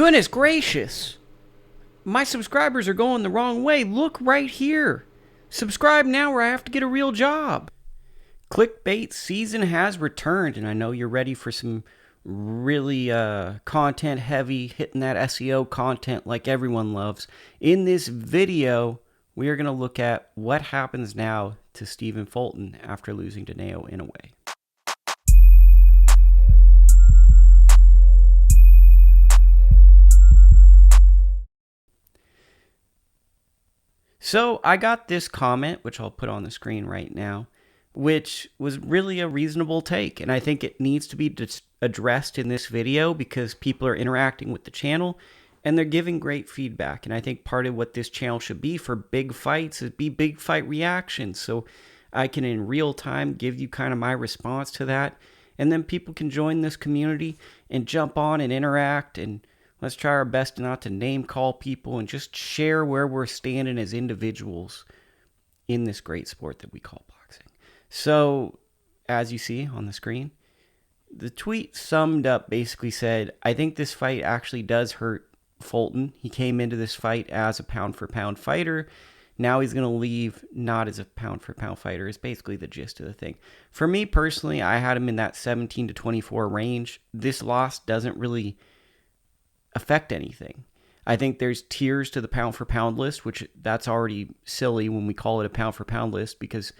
Goodness gracious. My subscribers are going the wrong way. Look right here. Subscribe now or I have to get a real job. Clickbait season has returned, and I know you're ready for some really content heavy, hitting that SEO content like everyone loves. In this video, we are going to look at what happens now to Stephen Fulton after losing to Naoya Inoue. So I got this comment, which I'll put on the screen right now, which was really a reasonable take. And I think it needs to be addressed in this video because people are interacting with the channel and they're giving great feedback. And I think part of what this channel should be for big fights is be big fight reactions. So I can in real time give you kind of my response to that. And then people can join this community and jump on and interact, and let's try our best not to name call people and just share where we're standing as individuals in this great sport that we call boxing. So, as you see on the screen, the tweet summed up basically said, I think this fight actually does hurt Fulton. He came into this fight as a pound-for-pound fighter. Now he's going to leave not as a pound-for-pound fighter is basically the gist of the thing. For me personally, I had him in that 17 to 24 range. This loss doesn't really affect anything. I think there's tiers to the pound for pound list, which that's already silly when we call it a pound for pound list, because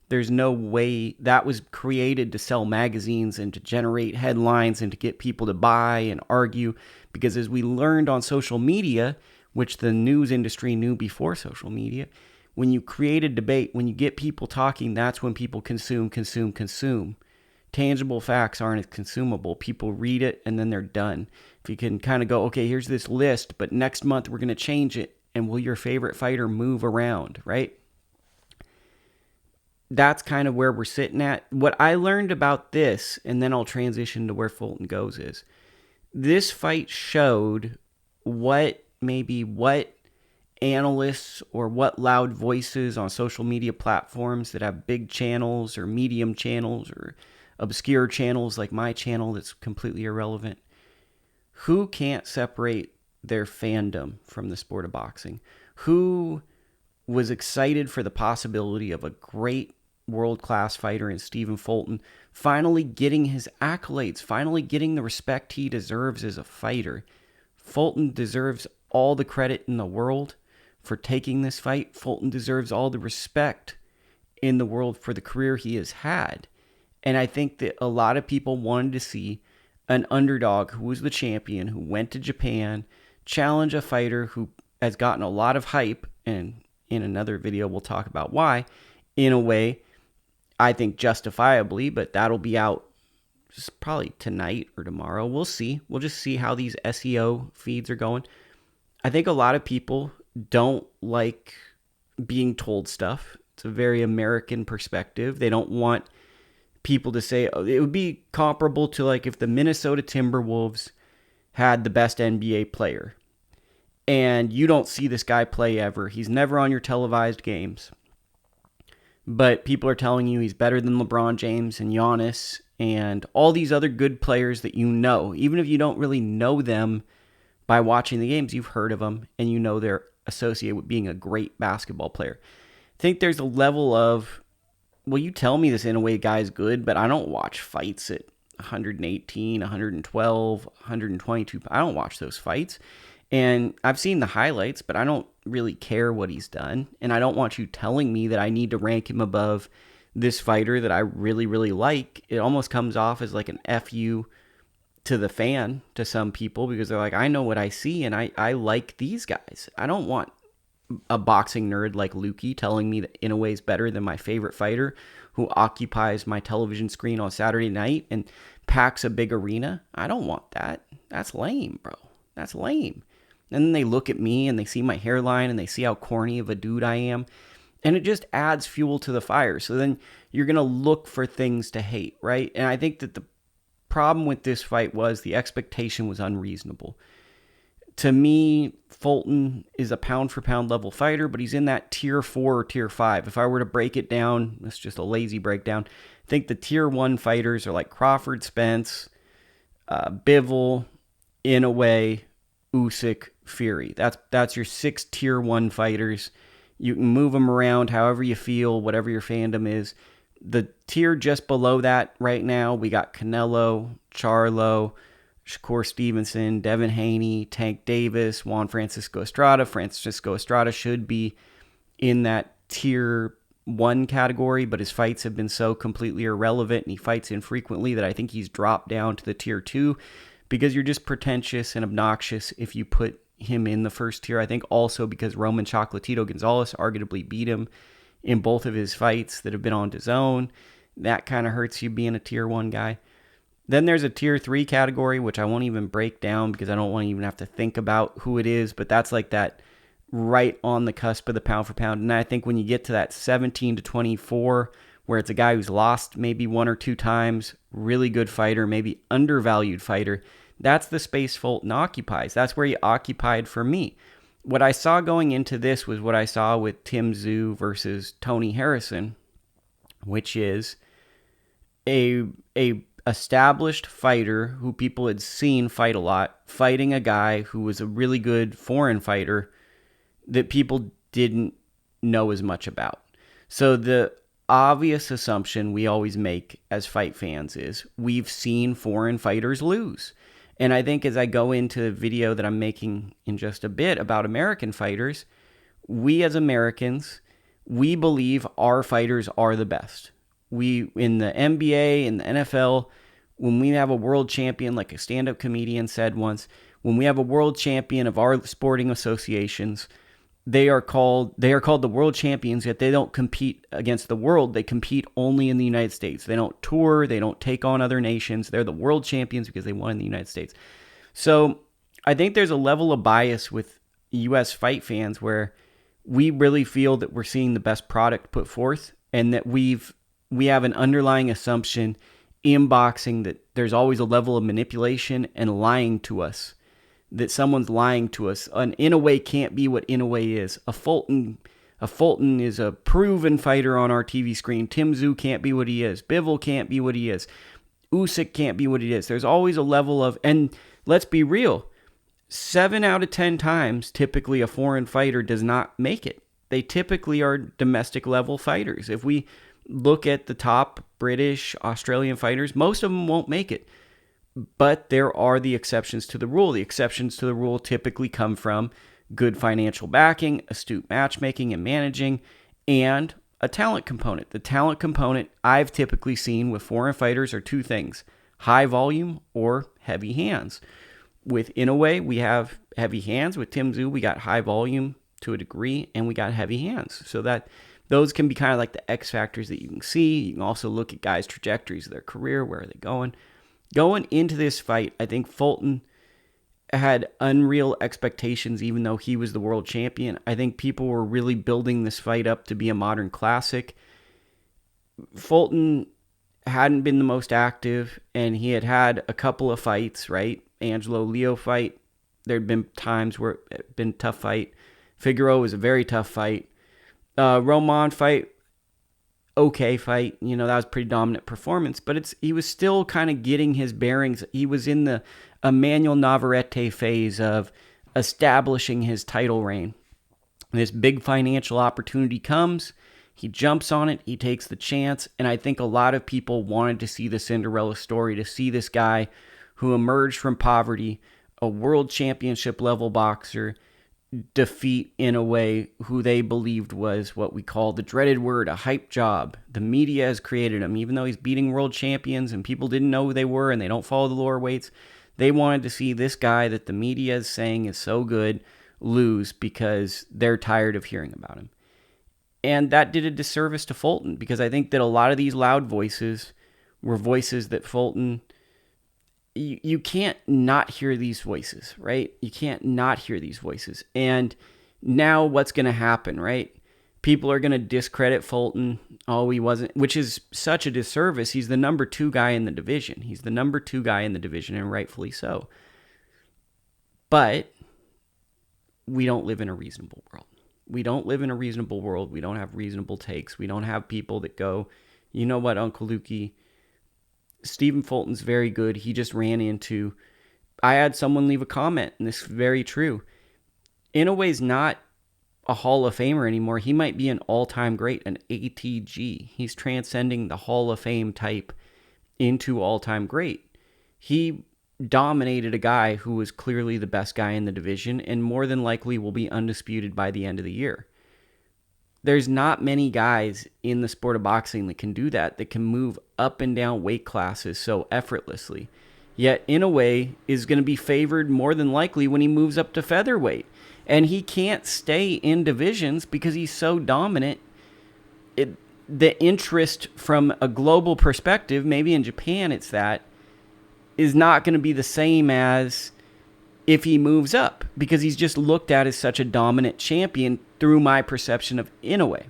there's no way that was created to sell magazines and to generate headlines and to get people to buy and argue. Because as we learned on social media, which the news industry knew before social media, when you create a debate, when you get people talking, that's when people consume. Tangible facts aren't as consumable. People read it and then they're done. If you can kind of go, okay, here's this list, but next month we're going to change it, and will your favorite fighter move around, right? That's kind of where we're sitting at. What I learned about this, and then I'll transition to where Fulton goes, is this fight showed what analysts or what loud voices on social media platforms that have big channels or medium channels or obscure channels like my channel that's completely irrelevant, who can't separate their fandom from the sport of boxing, who was excited for the possibility of a great world-class fighter in Stephen Fulton finally getting his accolades, finally getting the respect he deserves as a fighter. Fulton deserves all the credit in the world for taking this fight. Fulton deserves all the respect in the world for the career he has had. And I think that a lot of people wanted to see an underdog who was the champion, who went to Japan, challenge a fighter who has gotten a lot of hype, and in another video we'll talk about why, in a way, I think justifiably, but that'll be out probably tonight or tomorrow. We'll see. We'll just see how these SEO feeds are going. I think a lot of people don't like being told stuff. It's a very American perspective. They don't want people to say, oh, it would be comparable to like if the Minnesota Timberwolves had the best NBA player and you don't see this guy play ever. He's never on your televised games, but people are telling you he's better than LeBron James and Giannis and all these other good players that you know. Even if you don't really know them by watching the games, you've heard of them and you know they're associated with being a great basketball player. I think there's a level of, well, you tell me this Inoue guy's good, but I don't watch fights at 118, 112, 122. I don't watch those fights. And I've seen the highlights, but I don't really care what he's done. And I don't want you telling me that I need to rank him above this fighter that I really, really like. It almost comes off as like an FU to the fan, to some people, because they're like, I know what I see and I like these guys. I don't want a boxing nerd like Lukey telling me that Inoue is better than my favorite fighter who occupies my television screen on Saturday night and packs a big arena. I don't want that. That's lame, bro. That's lame. And then they look at me and they see my hairline and they see how corny of a dude I am. And it just adds fuel to the fire. So then you're going to look for things to hate, right? And I think that the problem with this fight was the expectation was unreasonable. To me, Fulton is a pound-for-pound level fighter, but he's in that tier 4 or tier 5. If I were to break it down, that's just a lazy breakdown, I think the tier 1 fighters are like Crawford, Spence, Bivol, Inoue, Usyk, Fury. That's your 6 tier 1 fighters. You can move them around however you feel, whatever your fandom is. The tier just below that right now, we got Canelo, Charlo, Shakur Stevenson, Devin Haney, Tank Davis, Juan Francisco Estrada. Francisco Estrada should be in that tier 1 category, but his fights have been so completely irrelevant and he fights infrequently that I think he's dropped down to the tier 2 because you're just pretentious and obnoxious if you put him in the first tier. I think also because Roman Chocolatito Gonzalez arguably beat him in both of his fights that have been on DAZN. That kind of hurts you being a tier 1 guy. Then there's a tier 3 category, which I won't even break down because I don't want to even have to think about who it is, but that's like that right on the cusp of the pound for pound. And I think when you get to that 17 to 24, where it's a guy who's lost maybe 1 or 2 times, really good fighter, maybe undervalued fighter, that's the space Fulton occupies. That's where he occupied for me. What I saw going into this was what I saw with Tim Tszyu versus Tony Harrison, which is a established fighter who people had seen fight a lot, fighting a guy who was a really good foreign fighter that people didn't know as much about. So the obvious assumption we always make as fight fans is we've seen foreign fighters lose. And I think as I go into the video that I'm making in just a bit about American fighters, we as Americans, we believe our fighters are the best. We, in the NBA, in the NFL, when we have a world champion, like a stand-up comedian said once, when we have a world champion of our sporting associations, they are called the world champions, yet they don't compete against the world. They compete only in the United States. They don't tour. They don't take on other nations. They're the world champions because they won in the United States. So I think there's a level of bias with U.S. fight fans where we really feel that we're seeing the best product put forth and that we have an underlying assumption in boxing that there's always a level of manipulation and lying to us. That someone's lying to us. An Inoue can't be what Inoue is. A Fulton is a proven fighter on our TV screen. Tim Tszyu can't be what he is. Bivol can't be what he is. Usyk can't be what he is. There's always a level of, and let's be real, 7 out of 10 times, typically a foreign fighter does not make it. They typically are domestic level fighters. If we look at the top British, Australian fighters, most of them won't make it. But there are the exceptions to the rule. The exceptions to the rule typically come from good financial backing, astute matchmaking and managing, and a talent component. The talent component I've typically seen with foreign fighters are 2 things: high volume or heavy hands. With Inoue, we have heavy hands. With Tim Tszyu, we got high volume to a degree, and we got heavy hands. So that those can be kind of like the X factors that you can see. You can also look at guys' trajectories of their career. Where are they going? Going into this fight, I think Fulton had unreal expectations, even though he was the world champion. I think people were really building this fight up to be a modern classic. Fulton hadn't been the most active, and he had a couple of fights, right? Angelo Leo fight. There'd been times where it had been a tough fight. Figueroa was a very tough fight. Roman fight, okay fight. That was a pretty dominant performance, but he was still kind of getting his bearings. He was in the Emmanuel Navarrete phase of establishing his title reign. This big financial opportunity comes. He jumps on it. He takes the chance. And I think a lot of people wanted to see the Cinderella story, to see this guy who emerged from poverty, a world championship level boxer, defeat Inoue, who they believed was what we call the dreaded word, a hype job. The media has created him. Even though he's beating world champions and people didn't know who they were and they don't follow the lower weights, they wanted to see this guy that the media is saying is so good lose because they're tired of hearing about him. And that did a disservice to Fulton, because I think that a lot of these loud voices were voices that Fulton, you can't not hear these voices, right? You can't not hear these voices. And now what's going to happen, right? People are going to discredit Fulton. Oh, he wasn't, which is such a disservice. He's the number 2 guy in the division. He's the number 2 guy in the division, and rightfully so. But we don't live in a reasonable world. We don't live in a reasonable world. We don't have reasonable takes. We don't have people that go, you know what, Uncle Lukey, Stephen Fulton's very good. He just ran into I had someone leave a comment, and this is very true. Inoue's not a Hall of Famer anymore. He might be an all-time great, an ATG. He's transcending the Hall of Fame type into all-time great. He dominated a guy who was clearly the best guy in the division and more than likely will be undisputed by the end of the year. There's not many guys in the sport of boxing that can do that can move up and down weight classes so effortlessly. Yet Inoue is going to be favored more than likely when he moves up to featherweight. And he can't stay in divisions because he's so dominant. The interest from a global perspective, maybe in Japan it's that, is not going to be the same as if he moves up because he's just looked at as such a dominant champion through my perception of Inoue.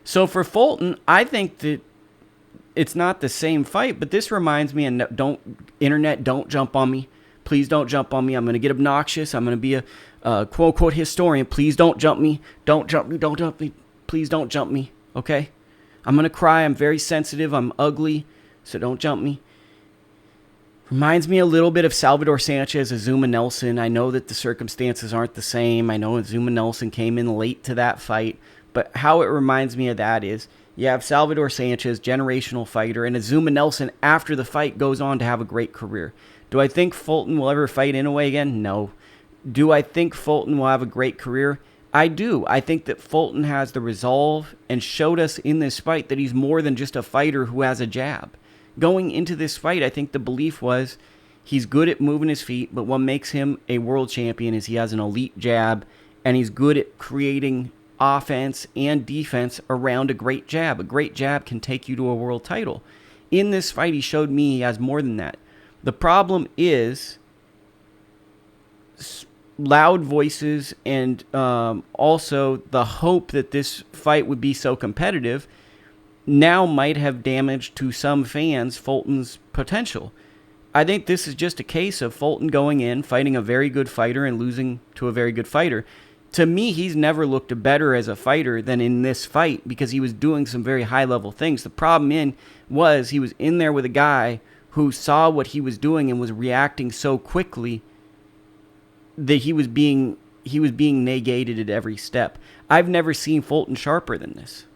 So for Fulton, I think that it's not the same fight, but this reminds me, and internet, don't jump on me. Please don't jump on me. I'm going to get obnoxious. I'm going to be a quote-unquote historian. Please don't jump me. Don't jump me. Don't jump me. Please don't jump me, okay? I'm going to cry. I'm very sensitive. I'm ugly, so don't jump me. Reminds me a little bit of Salvador Sanchez, Azuma Nelson. I know that the circumstances aren't the same. I know Azuma Nelson came in late to that fight, but how it reminds me of that is you have Salvador Sanchez, generational fighter, and Azuma Nelson after the fight goes on to have a great career. Do I think Fulton will ever fight Inoue again? No. Do I think Fulton will have a great career? I do. I think that Fulton has the resolve and showed us in this fight that he's more than just a fighter who has a jab. Going into this fight, I think the belief was he's good at moving his feet, but what makes him a world champion is he has an elite jab, and he's good at creating offense and defense around a great jab. A great jab can take you to a world title. In this fight, he showed me he has more than that. The problem is loud voices and also the hope that this fight would be so competitive now might have damaged to some fans Fulton's potential. I think this is just a case of Fulton going in, fighting a very good fighter and losing to a very good fighter. To me, he's never looked better as a fighter than in this fight because he was doing some very high-level things. The problem was he was in there with a guy who saw what he was doing and was reacting so quickly that he was being negated at every step. I've never seen Fulton sharper than this.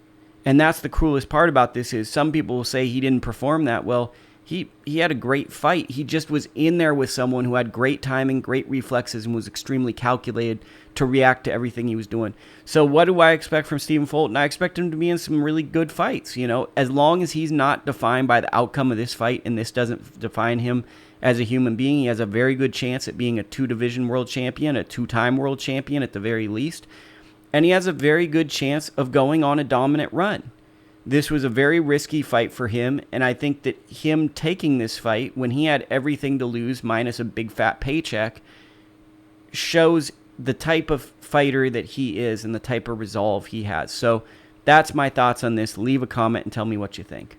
And that's the cruelest part about this is some people will say he didn't perform that well. He had a great fight. He just was in there with someone who had great timing, great reflexes, and was extremely calculated to react to everything he was doing. So what do I expect from Stephen Fulton? I expect him to be in some really good fights. You know, as long as he's not defined by the outcome of this fight and this doesn't define him as a human being, he has a very good chance at being a 2-division world champion, a 2-time world champion at the very least. And he has a very good chance of going on a dominant run. This was a very risky fight for him, and I think that him taking this fight when he had everything to lose minus a big fat paycheck shows the type of fighter that he is and the type of resolve he has. So that's my thoughts on this. Leave a comment and tell me what you think.